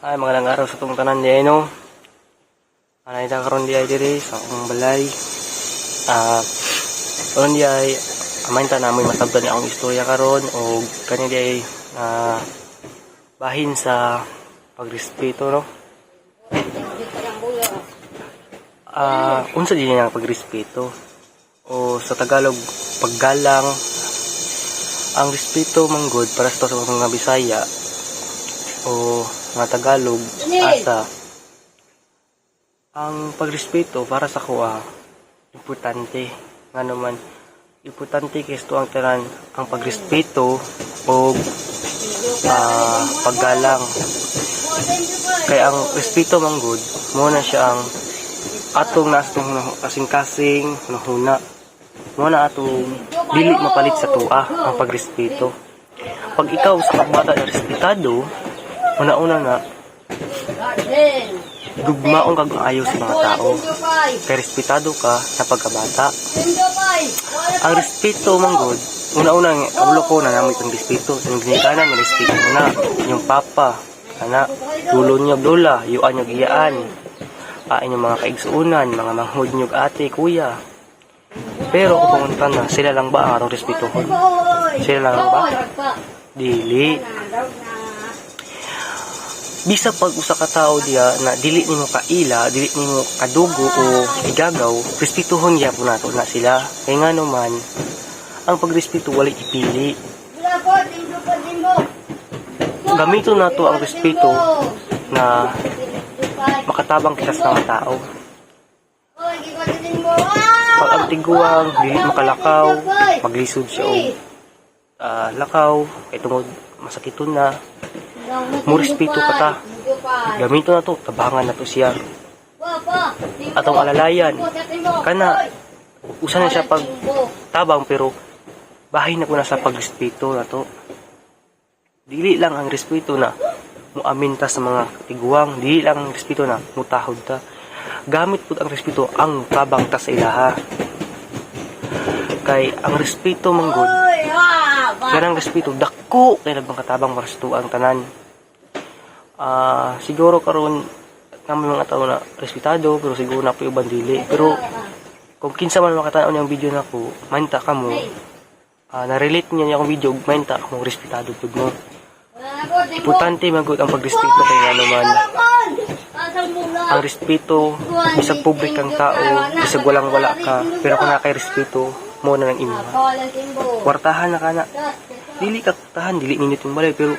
Ay, magandang araw sa itong tanan di no. Anay na karon di ay diri sa akong balay. Karon di ay amaynta namoy masabtan akong istorya karon o kani di ay bahin sa pagrespeto no. Unsa di niya pagrespeto o sa Tagalog paggalang. Ang respeto manggod para sa mga Bisaya o mga Tagalog asa ang pagrespeto para sa kuha importante nga naman importante kesto ang tanan ang pagrespeto o paggalang kaya ang respeto manggod mo na siya ang atong nastong kasing-kasing nahuna mo na atong dili mapalit sa tuwa ang pagrespeto pag ikaw sa kabata na respetado una-una na dugmaong kag maayo sa mga tao kay respetado ka sa pagkabata ang respeto manggod una-una ang ulo ko na namoy pang respeto yung ginikanan ng respeto mo na yung papa ana dulo niyo lola yuan niyo giyaan inyong mga kaigsuunan mga manghod niyo ate kuya pero kung pumunta na sila lang ba ang atong respetohon sila lang ba dili bisa pag usa ka tao diya na dili nimo kaila, dili nimo kadugo o igagaw, respetuhon gyapon nato na sila. Kay ngano man ang pagrespeto wala ipili. Gamiton nato ang respeto na makatabang kita sa mga tao. Pag ang tiguang dili makalakaw, maglisod siya og lakaw kay tungod masakiton na mo respeto ka ta gamito na to tabangan na to siya atong alalayan kana usa na siya pag tabang pero bahay na ko na sa pagrespeto na to dili lang ang respeto na muamin ta sa mga tiguang dili lang ang respeto na mutahod ta gamit pud ang respeto ang tabang ta sa ilaha kay ang respeto manggod ganang respeto dako kay nagpangkatabang para sa tuang tanan siguro karon kami mga tao na respetado pero siguro na po yung bandili pero kung kinsa man makatanaw niyang video nako mainta ka mo na-relate niya akong video mainta ka mo respetado pud mo importante magud ang pagrespeto kay nga naman ang respeto bisag public kang tao bisag walang wala ka pero kung nakay respeto mo na lang imo kwartahan na kana dili ka kwartahan dili minute yung balay pero